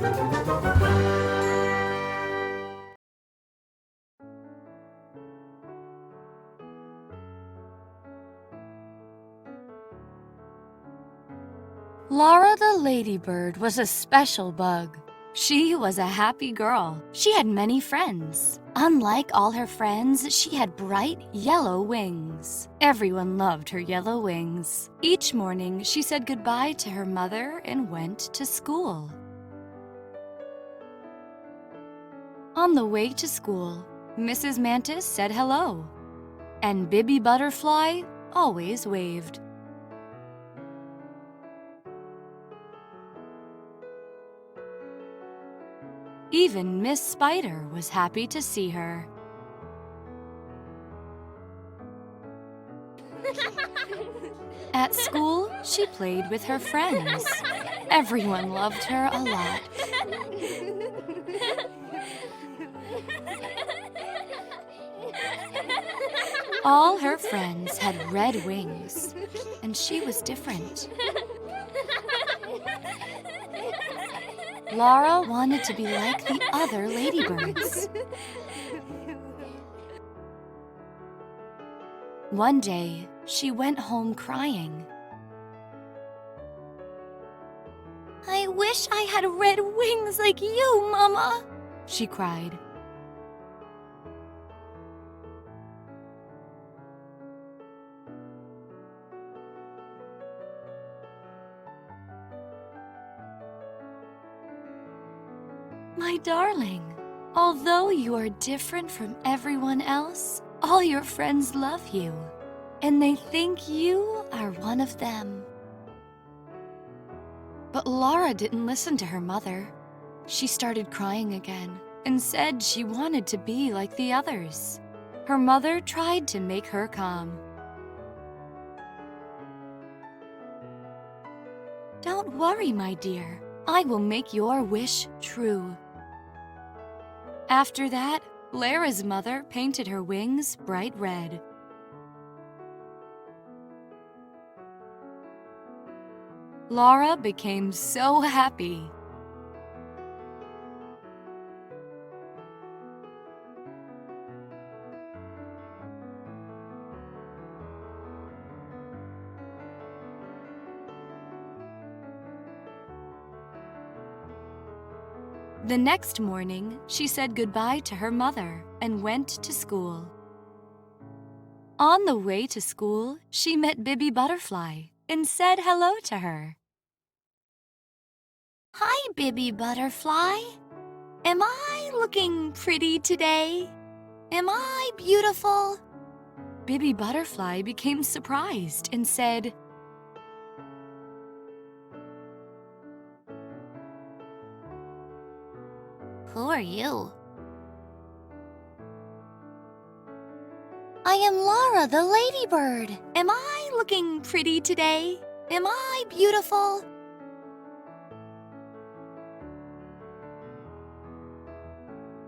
Laura the ladybird was a special bug. She was a happy girl. She had many friends. Unlike all her friends, she had bright yellow wings. Everyone loved her yellow wings. Each morning, she said goodbye to her mother and went to school. On the way to school, Mrs. Mantis said hello, and Bibby Butterfly always waved. Even Miss Spider was happy to see her. At school, she played with her friends. Everyone loved her a lot. All her friends had red wings, and she was different. Laura wanted to be like the other ladybirds. One day, she went home crying. "I wish I had red wings like you, Mama," she cried. "My darling, although you are different from everyone else, all your friends love you, and they think you are one of them." But Laura didn't listen to her mother. She started crying again and said she wanted to be like the others. Her mother tried to make her calm. "Don't worry, my dear. I will make your wish true." After that, Lara's mother painted her wings bright red. Laura became so happy. The next morning, she said goodbye to her mother and went to school. On the way to school, she met Bibby Butterfly and said hello to her. "Hi, Bibby Butterfly. Am I looking pretty today? Am I beautiful?" Bibby Butterfly became surprised and said, "Who are you?" "I am Laura the ladybird. Am I looking pretty today? Am I beautiful?"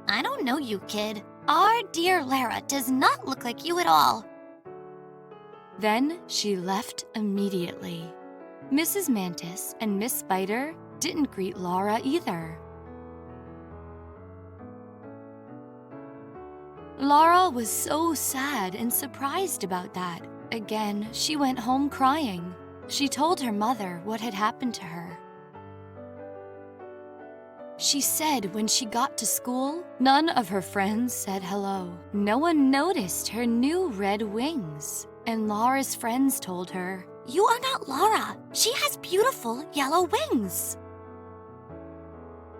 "I don't know you, kid. Our dear Lara does not look like you at all." Then she left immediately. Mrs. Mantis and Miss Spider didn't greet Laura either. Laura was so sad and surprised about that. Again, she went home crying. She told her mother what had happened to her. She said when she got to school, none of her friends said hello. No one noticed her new red wings. And Laura's friends told her, "You are not Laura. She has beautiful yellow wings."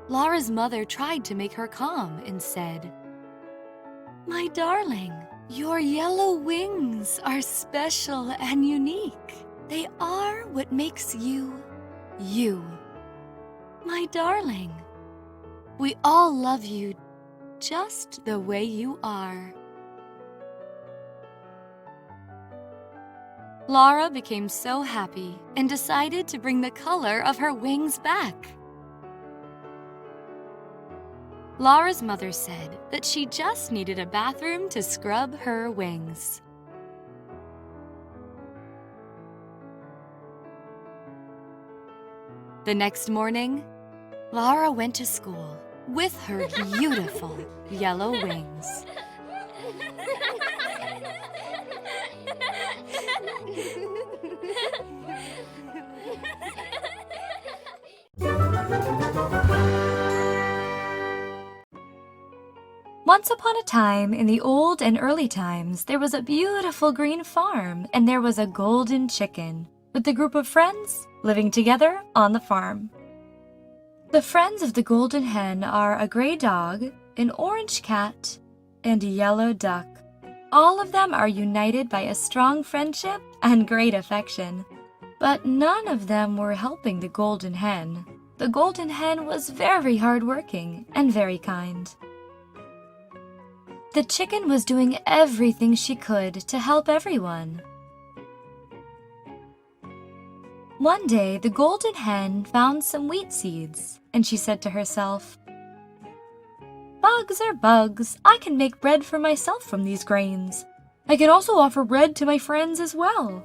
Laura's mother tried to make her calm and said, "My darling, your yellow wings are special and unique. They are what makes you, you. My darling, we all love you just the way you are." Laura became so happy and decided to bring the color of her wings back. Laura's mother said that she just needed a bathroom to scrub her wings. The next morning, Lara went to school with her beautiful yellow wings. Once upon a time, in the old and early times, there was a beautiful green farm, and there was a golden chicken, with a group of friends living together on the farm. The friends of the golden hen are a gray dog, an orange cat, and a yellow duck. All of them are united by a strong friendship and great affection. But none of them were helping the golden hen. The golden hen was very hardworking and very kind. The chicken was doing everything she could to help everyone. One day, the golden hen found some wheat seeds, and she said to herself, "Bugs are bugs. I can make bread for myself from these grains. I can also offer bread to my friends as well."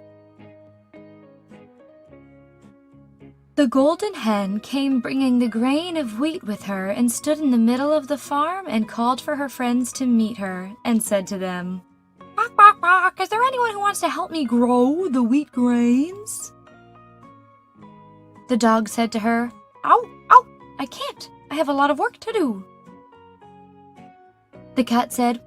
The golden hen came bringing the grain of wheat with her and stood in the middle of the farm and called for her friends to meet her and said to them, "Bok, bok, bok, is there anyone who wants to help me grow the wheat grains?" The dog said to her, "Ow, ow, I can't. I have a lot of work to do." The cat said,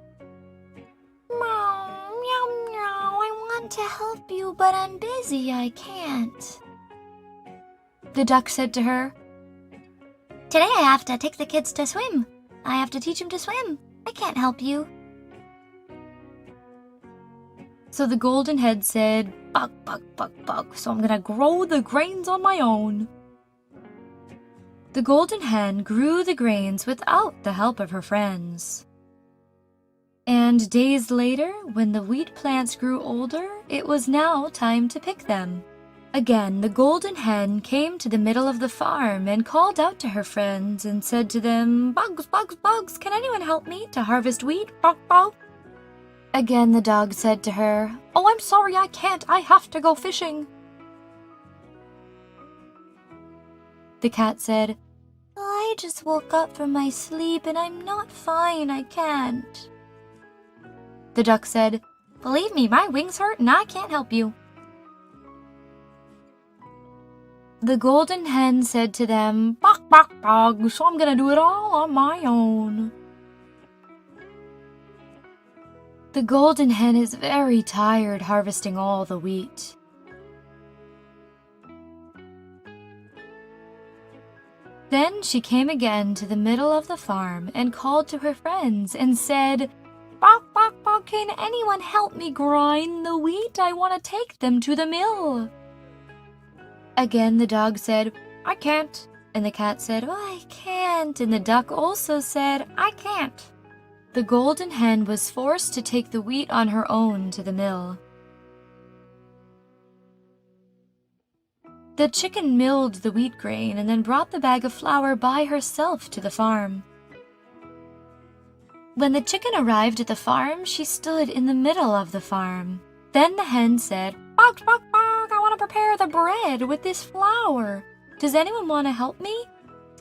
"Meow, meow, meow, I want to help you, but I'm busy, I can't." The duck said to her, "Today I have to take the kids to swim. I have to teach them to swim. I can't help you." So the golden hen said, "Bug, bug, bug, bug, so I'm gonna grow the grains on my own." The golden hen grew the grains without the help of her friends. And days later, when the wheat plants grew older, it was now time to pick them. Again, the golden hen came to the middle of the farm and called out to her friends and said to them, "Bugs, bugs, bugs, can anyone help me to harvest wheat? Bog, bog." Again, the dog said to her, "Oh, I'm sorry, I can't. I have to go fishing." The cat said, "I just woke up from my sleep and I'm not fine. I can't." The duck said, "Believe me, my wings hurt and I can't help you." The golden hen said to them, "Bok, bok, bog, so I'm gonna do it all on my own." The golden hen is very tired harvesting all the wheat. Then she came again to the middle of the farm and called to her friends and said, "Bok, bok, bok, can anyone help me grind the wheat? I want to take them to the mill." Again, the dog said, "I can't." And the cat said, "Oh, I can't." And the duck also said, "I can't." The golden hen was forced to take the wheat on her own to the mill. The chicken milled the wheat grain and then brought the bag of flour by herself to the farm. When the chicken arrived at the farm, she stood in the middle of the farm. Then the hen said, "Bok, bok, bok, I want to prepare the bread with this flour. Does anyone want to help me?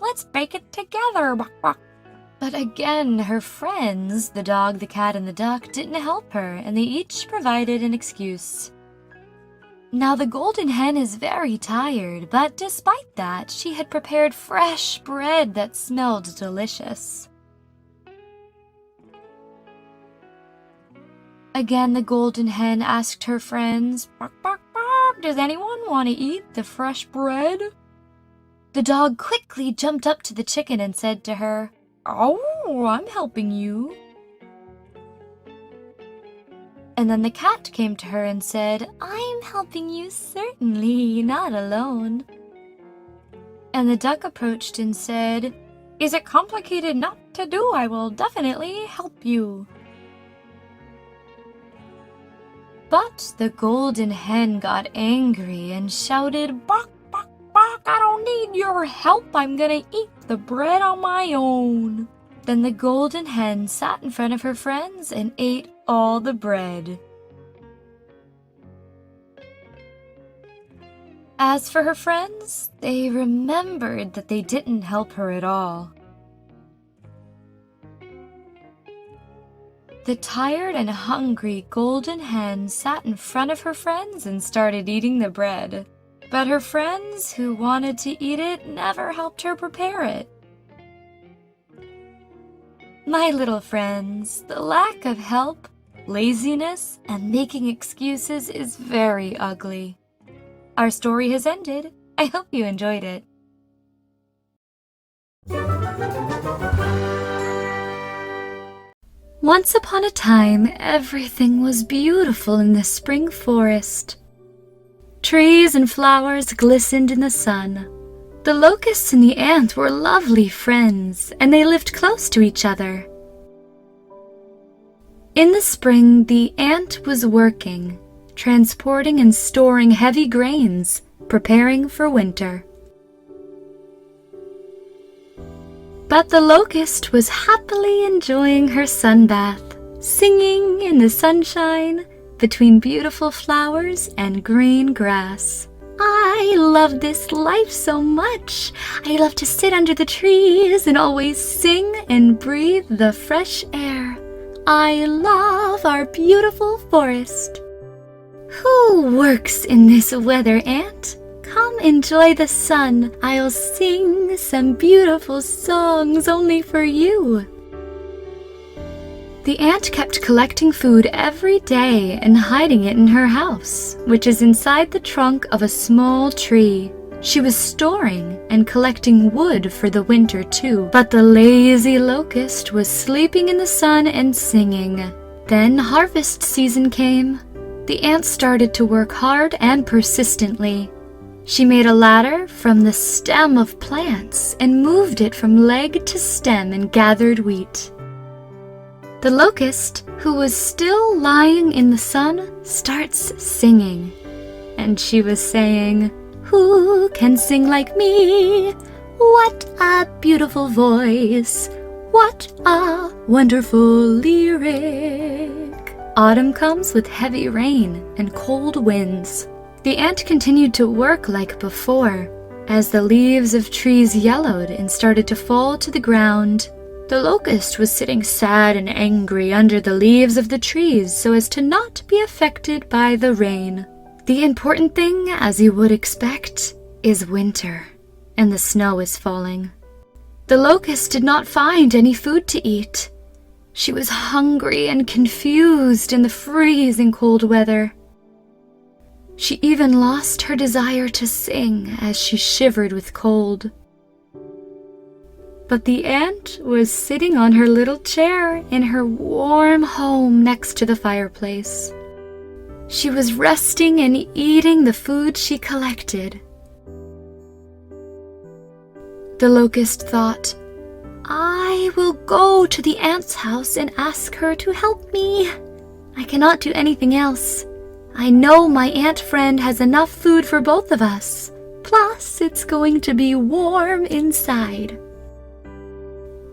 Let's bake it together, bok, bok." But again, her friends, the dog, the cat, and the duck, didn't help her, and they each provided an excuse. Now the golden hen is very tired, but despite that, she had prepared fresh bread that smelled delicious. Again, the golden hen asked her friends, "Bark, bark, bark, does anyone want to eat the fresh bread?" The dog quickly jumped up to the chicken and said to her, "Oh, I'm helping you." And then the cat came to her and said, "I'm helping you, certainly, not alone." And the duck approached and said, "Is it complicated not to do? I will definitely help you." But the golden hen got angry and shouted, "Bok, bok, bok, I don't need your help. I'm gonna eat the bread on my own." Then the golden hen sat in front of her friends and ate all the bread. As for her friends, they remembered that they didn't help her at all. The tired and hungry golden hen sat in front of her friends and started eating the bread. But her friends who wanted to eat it never helped her prepare it. My little friends, the lack of help, laziness, and making excuses is very ugly. Our story has ended. I hope you enjoyed it. Once upon a time, everything was beautiful in the spring forest. Trees and flowers glistened in the sun. The locusts and the ant were lovely friends, and they lived close to each other. In the spring, the ant was working, transporting and storing heavy grains, preparing for winter. But the locust was happily enjoying her sunbath, singing in the sunshine between beautiful flowers and green grass. I love this life so much. I love to sit under the trees and always sing and breathe the fresh air. I love our beautiful forest. Who works in this weather, Ant? Come enjoy the sun. I'll sing some beautiful songs only for you. The ant kept collecting food every day and hiding it in her house, which is inside the trunk of a small tree. She was storing and collecting wood for the winter too, but the lazy locust was sleeping in the sun and singing. Then harvest season came. The ant started to work hard and persistently. She made a ladder from the stem of plants and moved it from leg to stem and gathered wheat. The locust, who was still lying in the sun, starts singing. And she was saying, "Who can sing like me? What a beautiful voice! What a wonderful lyric!" Autumn comes with heavy rain and cold winds. The ant continued to work like before. As the leaves of trees yellowed and started to fall to the ground, the locust was sitting sad and angry under the leaves of the trees so as to not be affected by the rain. The important thing, as you would expect, is winter, and the snow is falling. The locust did not find any food to eat. She was hungry and confused in the freezing cold weather. She even lost her desire to sing as she shivered with cold. But the ant was sitting on her little chair in her warm home next to the fireplace. She was resting and eating the food she collected. The locust thought, "I will go to the ant's house and ask her to help me. I cannot do anything else. I know my ant friend has enough food for both of us. Plus, it's going to be warm inside."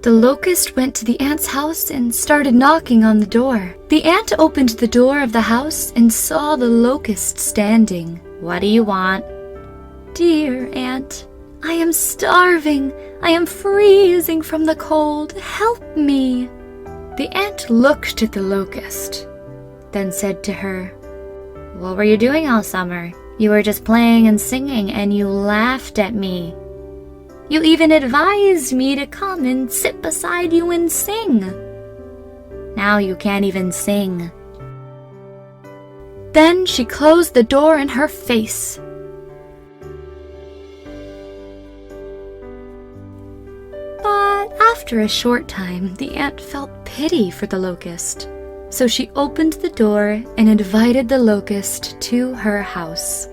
The locust went to the ant's house and started knocking on the door. The ant opened the door of the house and saw the locust standing. "What do you want?" "Dear ant, I am starving. I am freezing from the cold. Help me." The ant looked at the locust, then said to her, "What were you doing all summer? You were just playing and singing, and you laughed at me. You even advised me to come and sit beside you and sing. Now you can't even sing." Then she closed the door in her face. But after a short time, the ant felt pity for the locust. So she opened the door and invited the locust to her house.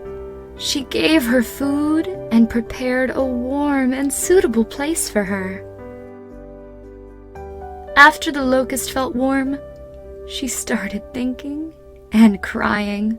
She gave her food and prepared a warm and suitable place for her. After the locust felt warm, she started thinking and crying.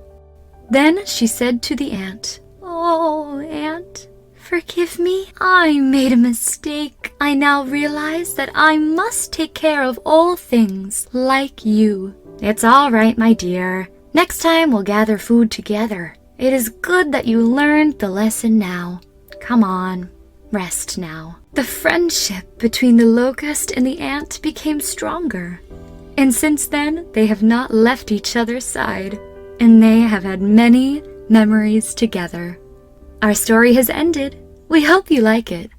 Then she said to the ant, "Oh, ant, forgive me. I made a mistake. I now realize that I must take care of all things like you." "It's all right, my dear. Next time we'll gather food together. It is good that you learned the lesson now. Come on, rest now. The friendship between the locust and the ant became stronger. And since then, they have not left each other's side. And they have had many memories together. Our story has ended. We hope you like it.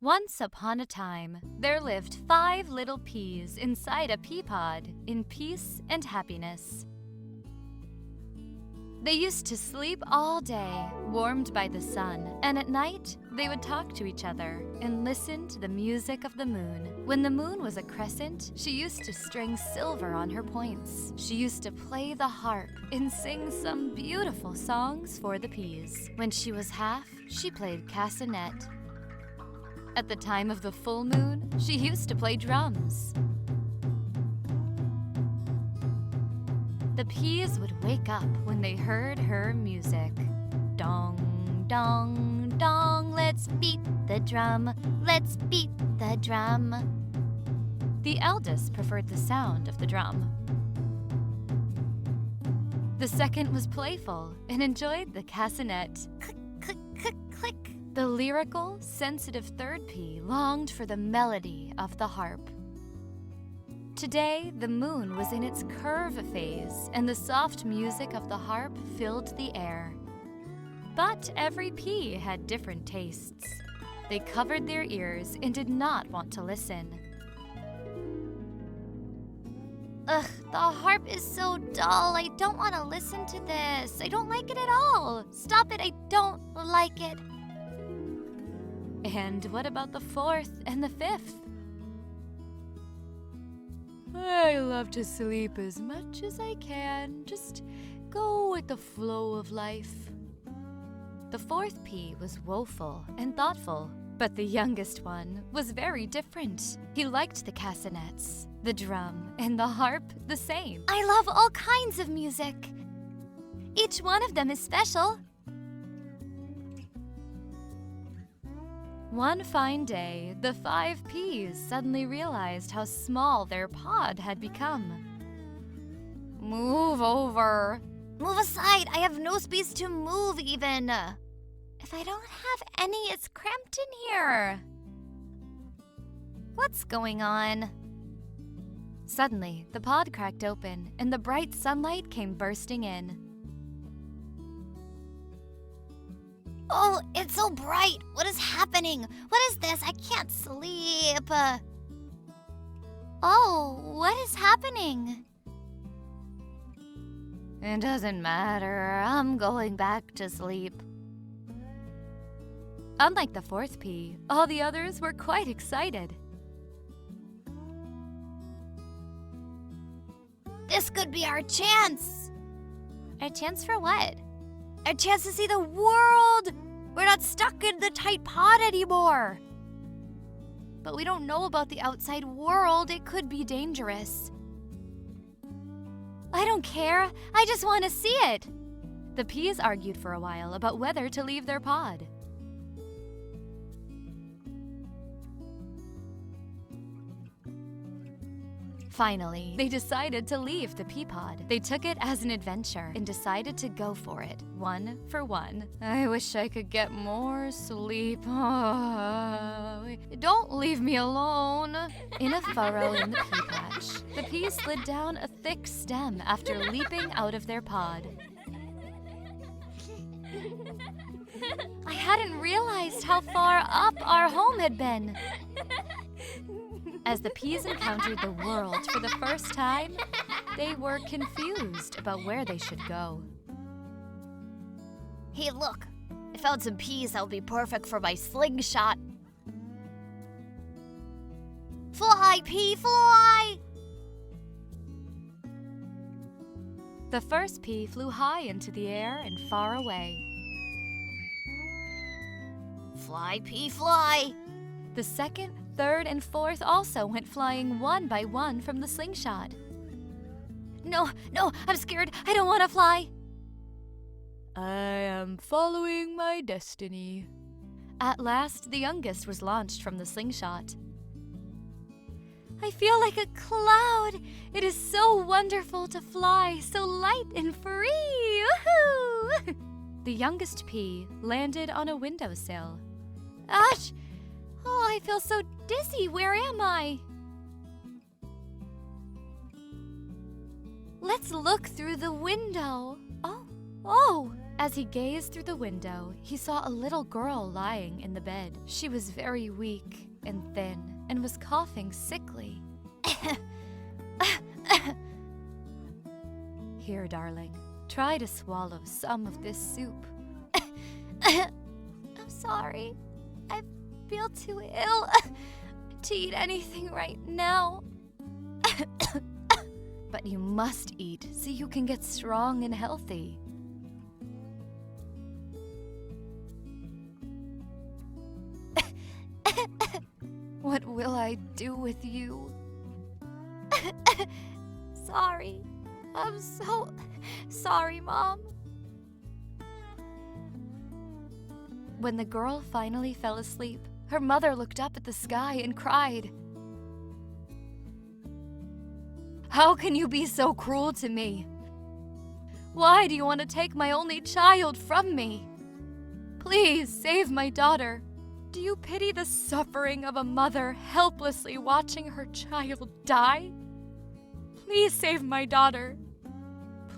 Once upon a time, there lived 5 little peas inside a pea pod in peace and happiness. They used to sleep all day, warmed by the sun, and at night they would talk to each other and listen to the music of the moon. When the moon was a crescent, she used to string silver on her points. She used to play the harp and sing some beautiful songs for the peas. When she was half, she played castanet. At the time of the full moon, she used to play drums. The peas would wake up when they heard her music. Dong, dong, dong, let's beat the drum, let's beat the drum. The eldest preferred the sound of the drum. The second was playful and enjoyed the castanet. Click, click, click, click. The lyrical, sensitive third pea longed for the melody of the harp. Today, the moon was in its curve phase, and the soft music of the harp filled the air. But every pea had different tastes. They covered their ears and did not want to listen. Ugh, the harp is so dull. I don't want to listen to this. I don't like it at all. Stop it, I don't like it. And what about the 4th and the 5th? I love to sleep as much as I can. Just go with the flow of life. The 4th pea was woeful and thoughtful, but the youngest one was very different. He liked the castanets, the drum, and the harp the same. I love all kinds of music. Each one of them is special. One fine day, the 5 peas suddenly realized how small their pod had become. Move over. Move aside. I have no space to move even. If I don't have any, it's cramped in here. What's going on? Suddenly, the pod cracked open and the bright sunlight came bursting in. Oh, it's so bright. What is happening? What is this? I can't sleep. Oh, what is happening? It doesn't matter. I'm going back to sleep. Unlike the 4th pea, all the others were quite excited. This could be our chance. Our chance for what? A chance to see the world! We're not stuck in the tight pod anymore! But we don't know about the outside world. It could be dangerous. I don't care. I just want to see it. The peas argued for a while about whether to leave their pod. Finally, they decided to leave the pea pod. They took it as an adventure and decided to go for it, one for one. I wish I could get more sleep. Oh, don't leave me alone. In a furrow in the pea patch, the peas slid down a thick stem after leaping out of their pod. I hadn't realized how far up our home had been. As the peas encountered the world for the first time, they were confused about where they should go. Hey, look! I found some peas that will be perfect for my slingshot. Fly, pea, fly! The first pea flew high into the air and far away. Fly, pea, fly! The second, third, and fourth also went flying one by one from the slingshot. No, I'm scared. I don't want to fly. I am following my destiny. At last, the youngest was launched from the slingshot. I feel like a cloud. It is so wonderful to fly, so light and free. Woohoo! The youngest pea landed on a windowsill. Ash! Oh, I feel so dizzy. Where am I? Let's look through the window. Oh! As he gazed through the window, he saw a little girl lying in the bed. She was very weak and thin and was coughing sickly. Here, darling, try to swallow some of this soup. I'm sorry. I feel too ill to eat anything right now. But you must eat so you can get strong and healthy. What will I do with you? Sorry. I'm so sorry, Mom. When the girl finally fell asleep, her mother looked up at the sky and cried, "How can you be so cruel to me? Why do you want to take my only child from me? Please save my daughter. Do you pity the suffering of a mother helplessly watching her child die? Please save my daughter.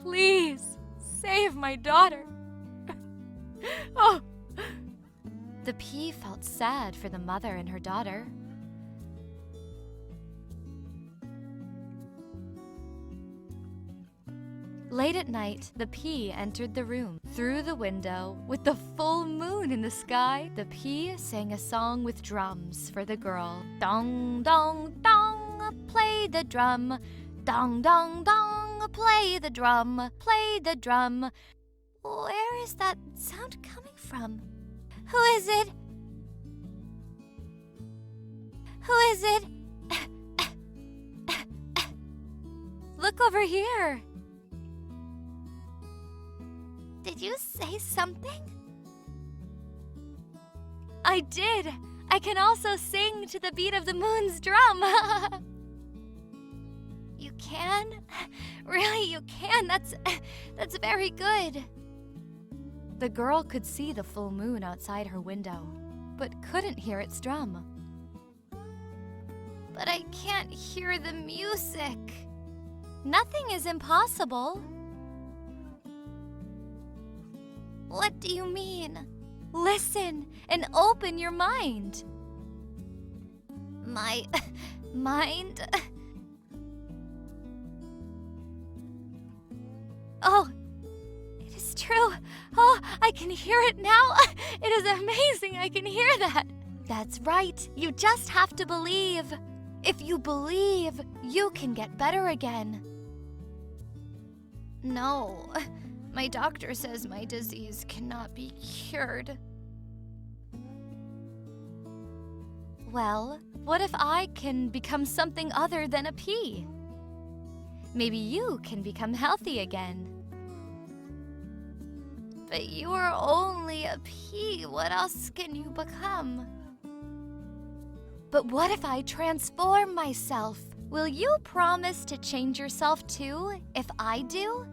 Please save my daughter." Oh. The pea felt sad for the mother and her daughter. Late at night, the pea entered the room. Through the window, with the full moon in the sky, the pea sang a song with drums for the girl. Dong, dong, dong, play the drum. Dong, dong, dong, play the drum. Play the drum. Where is that sound coming from? Who is it? Who is it? Look over here. Did you say something? I did. I can also sing to the beat of the moon's drum. You can? Really, you can? That's very good. The girl could see the full moon outside her window, but couldn't hear its drum. But I can't hear the music. Nothing is impossible. What do you mean? Listen and open your mind. My mind? Oh, it is true. Oh, I can hear it now. It is amazing. I can hear that. That's right. You just have to believe. If you believe, you can get better again. No. My doctor says my disease cannot be cured. Well, what if I can become something other than a pea? Maybe you can become healthy again. But you are only a pea. What else can you become? But what if I transform myself? Will you promise to change yourself too if I do?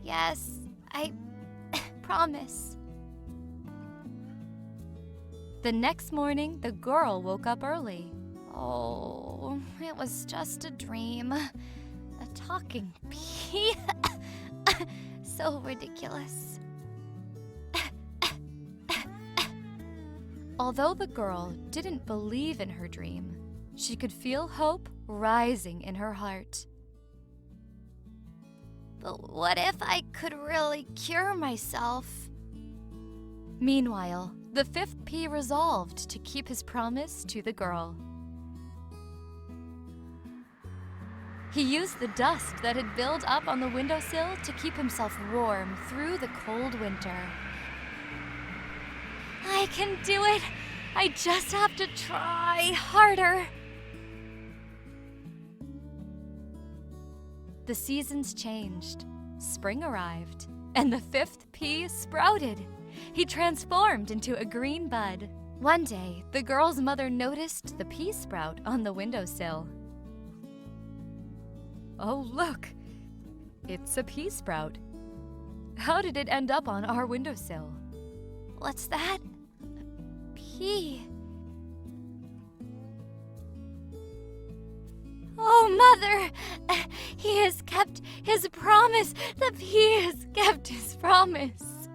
Yes, I promise. The next morning, the girl woke up early. Oh, it was just a dream. A talking pea. So ridiculous. Although the girl didn't believe in her dream, she could feel hope rising in her heart. But what if I could really cure myself? Meanwhile, the fifth pea resolved to keep his promise to the girl. He used the dust that had built up on the windowsill to keep himself warm through the cold winter. I can do it! I just have to try harder! The seasons changed. Spring arrived, and the fifth pea sprouted. He transformed into a green bud. One day, the girl's mother noticed the pea sprout on the windowsill. Oh, look! It's a pea sprout. How did it end up on our windowsill? What's that? Pea. Oh, Mother! He has kept his promise! The pea has kept his promise!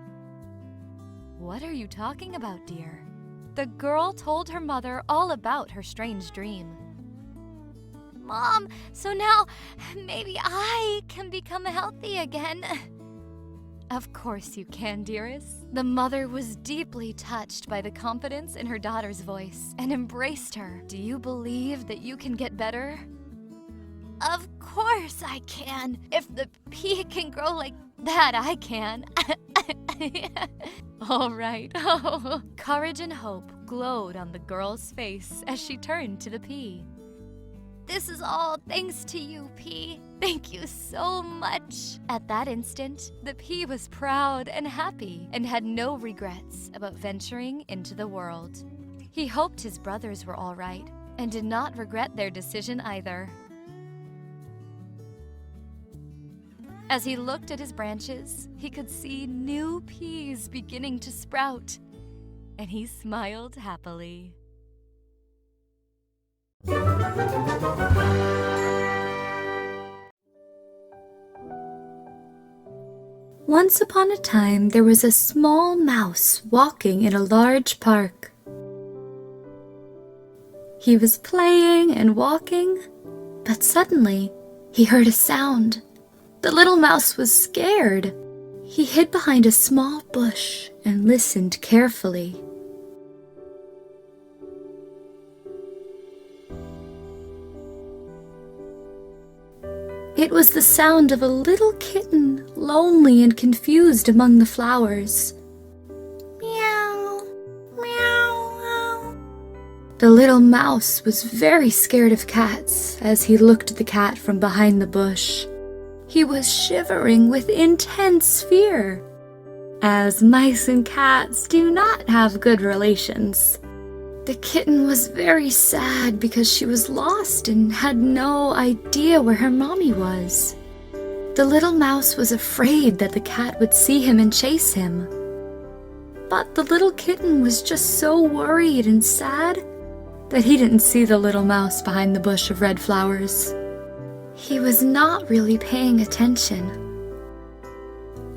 What are you talking about, dear? The girl told her mother all about her strange dream. Mom, so now maybe I can become healthy again. Of course you can, dearest. The mother was deeply touched by the confidence in her daughter's voice and embraced her. Do you believe that you can get better? Of course I can. If the pea can grow like that, I can. All right. Oh. Courage and hope glowed on the girl's face as she turned to the pea. This is all thanks to you, Pea. Thank you so much. At that instant, the pea was proud and happy and had no regrets about venturing into the world. He hoped his brothers were all right and did not regret their decision either. As he looked at his branches, he could see new peas beginning to sprout, and he smiled happily. Once upon a time, there was a small mouse walking in a large park. He was playing and walking, but suddenly he heard a sound. The little mouse was scared. He hid behind a small bush and listened carefully. It was the sound of a little kitten, lonely and confused among the flowers. Meow, meow, meow. The little mouse was very scared of cats as he looked at the cat from behind the bush. He was shivering with intense fear, as mice and cats do not have good relations. The kitten was very sad because she was lost and had no idea where her mommy was. The little mouse was afraid that the cat would see him and chase him. But the little kitten was just so worried and sad that he didn't see the little mouse behind the bush of red flowers. He was not really paying attention.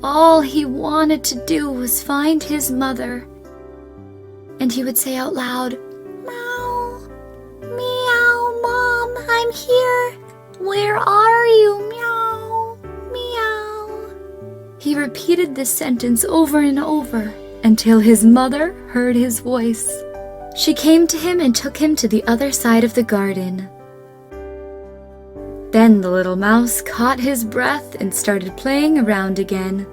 All he wanted to do was find his mother, and he would say out loud, "Meow, meow, Mom, I'm here. Where are you? Meow, meow." He repeated this sentence over and over until his mother heard his voice. She came to him and took him to the other side of the garden. Then the little mouse caught his breath and started playing around again.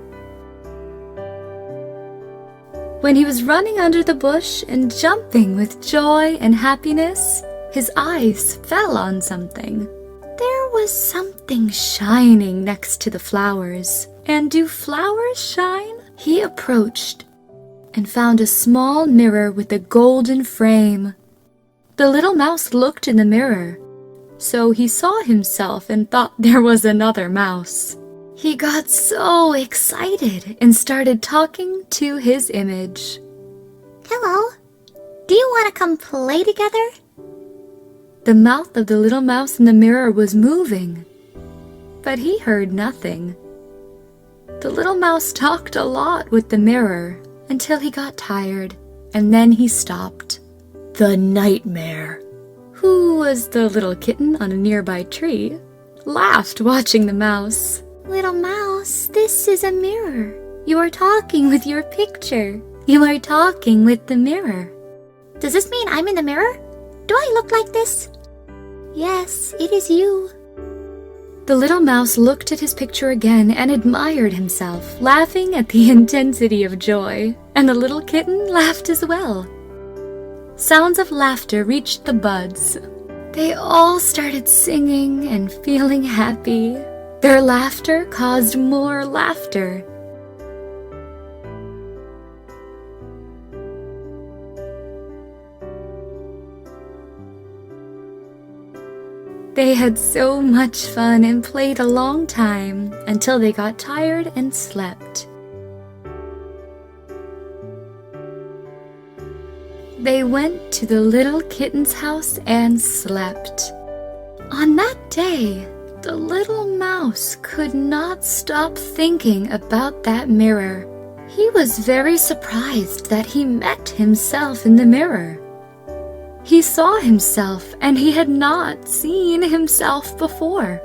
When he was running under the bush and jumping with joy and happiness, his eyes fell on something. There was something shining next to the flowers. And do flowers shine? He approached and found a small mirror with a golden frame. The little mouse looked in the mirror, so he saw himself and thought there was another mouse. He got so excited and started talking to his image. "Hello, do you want to come play together?" The mouth of the little mouse in the mirror was moving, but he heard nothing. The little mouse talked a lot with the mirror until he got tired, and then he stopped. The nightmare, who was the little kitten on a nearby tree, laughed watching the mouse. "Little mouse, this is a mirror. You are talking with your picture. You are talking with the mirror." "Does this mean I'm in the mirror? Do I look like this?" "Yes, it is you." The little mouse looked at his picture again and admired himself, laughing at the intensity of joy, and the little kitten laughed as well. Sounds of laughter reached the buds. They all started singing and feeling happy. Their laughter caused more laughter. They had so much fun and played a long time until they got tired and slept. They went to the little kitten's house and slept. On that day, the little mouse could not stop thinking about that mirror. He was very surprised that he met himself in the mirror. He saw himself, and he had not seen himself before.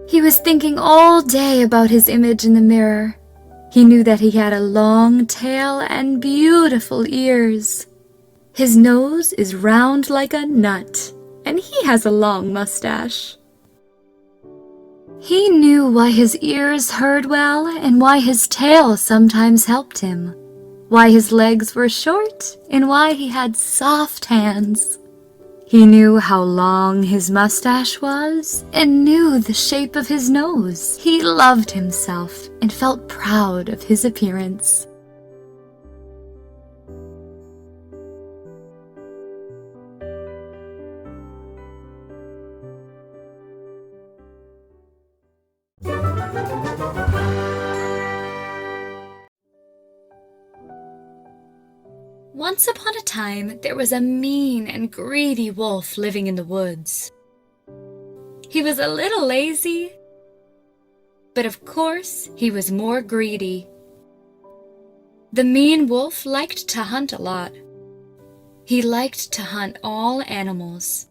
He was thinking all day about his image in the mirror. He knew that he had a long tail and beautiful ears. His nose is round like a nut, and he has a long mustache. He knew why his ears heard well and why his tail sometimes helped him, why his legs were short, and why he had soft hands. He knew how long his mustache was and knew the shape of his nose. He loved himself and felt proud of his appearance. Once upon a time, there was a mean and greedy wolf living in the woods. He was a little lazy, but of course, he was more greedy. The mean wolf liked to hunt a lot. He liked to hunt all animals.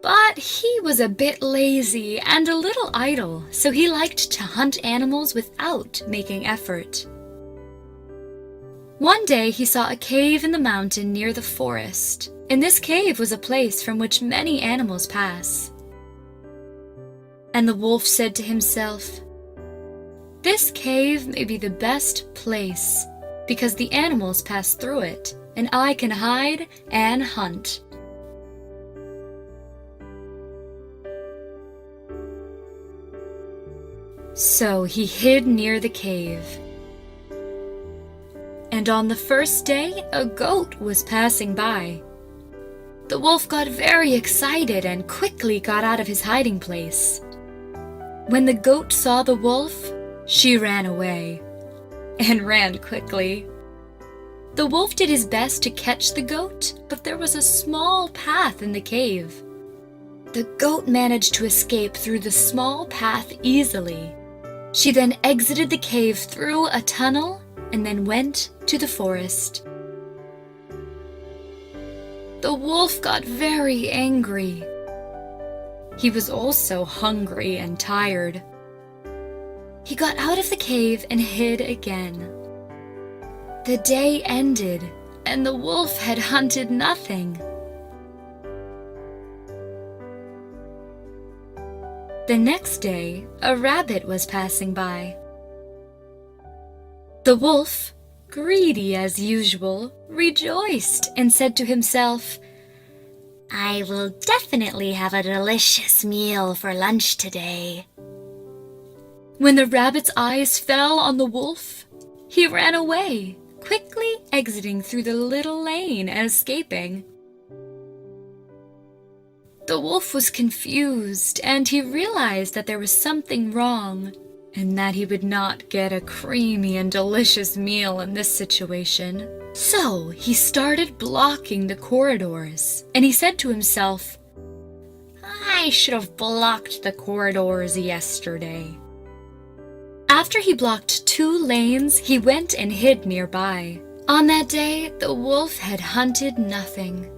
But he was a bit lazy and a little idle, so he liked to hunt animals without making effort. One day he saw a cave in the mountain near the forest. In this cave was a place from which many animals pass. And the wolf said to himself, "This cave may be the best place, because the animals pass through it, and I can hide and hunt." So he hid near the cave. And on the first day, a goat was passing by. The wolf got very excited and quickly got out of his hiding place. When the goat saw the wolf, she ran away, and ran quickly. The wolf did his best to catch the goat, but there was a small path in the cave. The goat managed to escape through the small path easily. She then exited the cave through a tunnel and then went to the forest. The wolf got very angry. He was also hungry and tired. He got out of the cave and hid again. The day ended, and the wolf had hunted nothing. The next day, a rabbit was passing by. The wolf, greedy as usual, rejoiced and said to himself, "I will definitely have a delicious meal for lunch today." When the rabbit's eyes fell on the wolf, he ran away, quickly exiting through the little lane and escaping. The wolf was confused, and he realized that there was something wrong, and that he would not get a creamy and delicious meal in this situation. So he started blocking the corridors, and he said to himself, "I should have blocked the corridors yesterday." After he blocked 2 lanes, he went and hid nearby. On that day, the wolf had hunted nothing.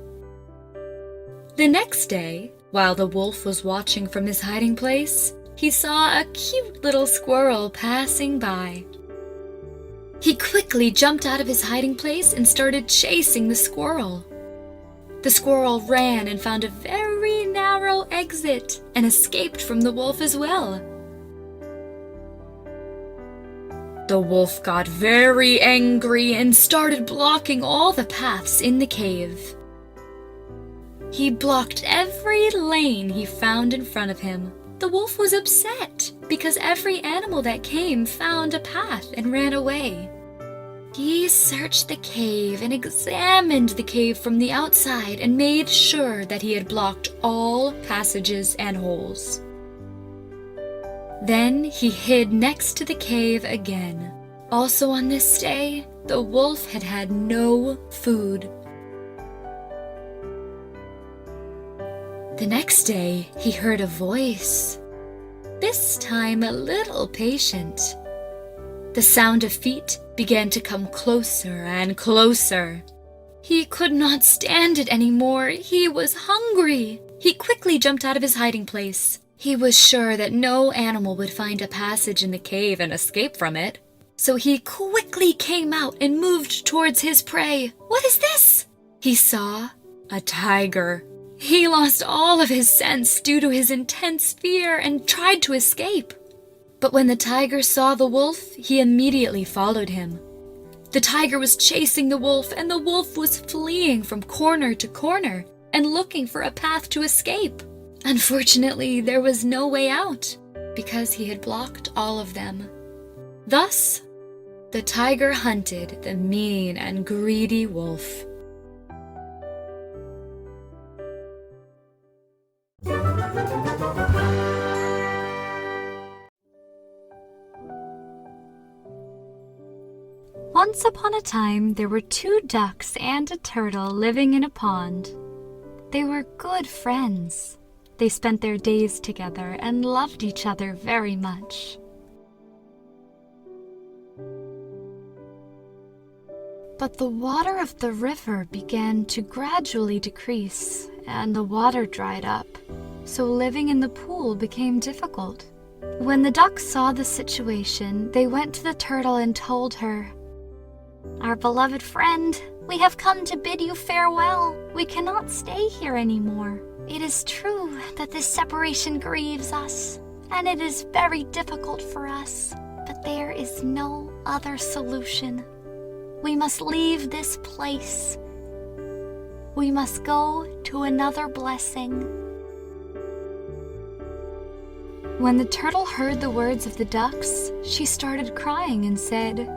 The next day, while the wolf was watching from his hiding place, he saw a cute little squirrel passing by. He quickly jumped out of his hiding place and started chasing the squirrel. The squirrel ran and found a very narrow exit and escaped from the wolf as well. The wolf got very angry and started blocking all the paths in the cave. He blocked every lane he found in front of him. The wolf was upset because every animal that came found a path and ran away. He searched the cave and examined the cave from the outside and made sure that he had blocked all passages and holes. Then he hid next to the cave again. Also on this day, the wolf had had no food. The next day, he heard a voice, this time a little patient. The sound of feet began to come closer and closer. He could not stand it anymore. He was hungry. He quickly jumped out of his hiding place. He was sure that no animal would find a passage in the cave and escape from it. So he quickly came out and moved towards his prey. What is this? He saw a tiger. He lost all of his sense due to his intense fear and tried to escape. But when the tiger saw the wolf, he immediately followed him. The tiger was chasing the wolf, and the wolf was fleeing from corner to corner and looking for a path to escape. Unfortunately, there was no way out because he had blocked all of them. Thus, the tiger hunted the mean and greedy wolf. Once upon a time, there were 2 ducks and a turtle living in a pond. They were good friends. They spent their days together and loved each other very much. But the water of the river began to gradually decrease, and the water dried up, so living in the pool became difficult. When the ducks saw the situation, they went to the turtle and told her, "Our beloved friend, we have come to bid you farewell. We cannot stay here anymore. It is true that this separation grieves us, and it is very difficult for us, but there is no other solution. We must leave this place. We must go to another blessing." When the turtle heard the words of the ducks, she started crying and said,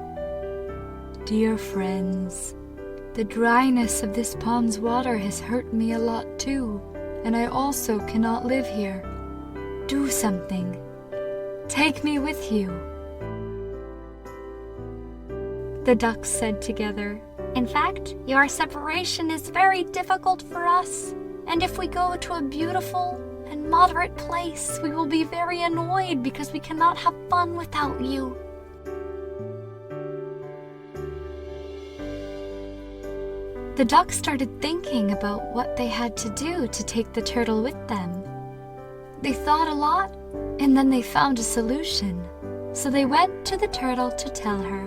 "Dear friends, the dryness of this pond's water has hurt me a lot too, and I also cannot live here. Do something. Take me with you." The ducks said together, "In fact, your separation is very difficult for us, and if we go to a beautiful and moderate place, we will be very annoyed because we cannot have fun without you." The ducks started thinking about what they had to do to take the turtle with them. They thought a lot, and then they found a solution. So they went to the turtle to tell her.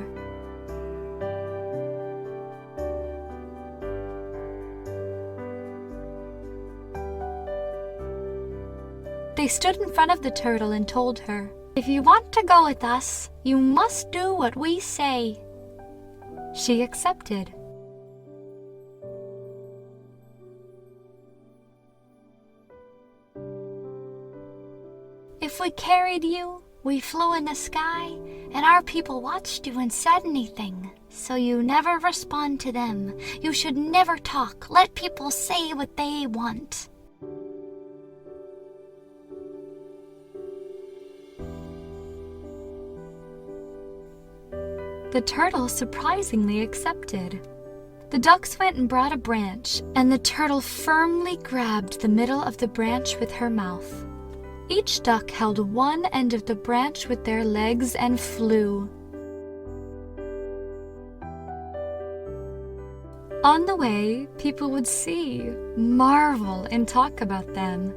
They stood in front of the turtle and told her, "If you want to go with us, you must do what we say." She accepted. "If we carried you, we flew in the sky, and our people watched you and said anything. So you never respond to them. You should never talk. Let people say what they want." The turtle surprisingly accepted. The ducks went and brought a branch, and the turtle firmly grabbed the middle of the branch with her mouth. Each duck held one end of the branch with their legs and flew. On the way, people would see, marvel, and talk about them.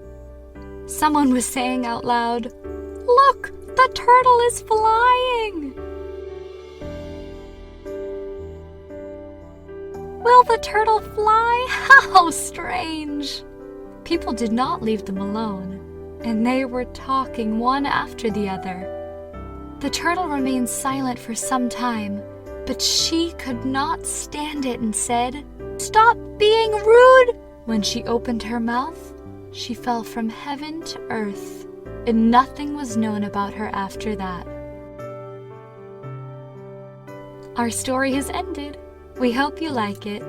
Someone was saying out loud, "Look, the turtle is flying!" "Will the turtle fly? How strange!" People did not leave them alone, and they were talking one after the other. The turtle remained silent for some time, but she could not stand it and said, "Stop being rude!" When she opened her mouth, she fell from heaven to earth, and nothing was known about her after that. Our story has ended. We hope you like it.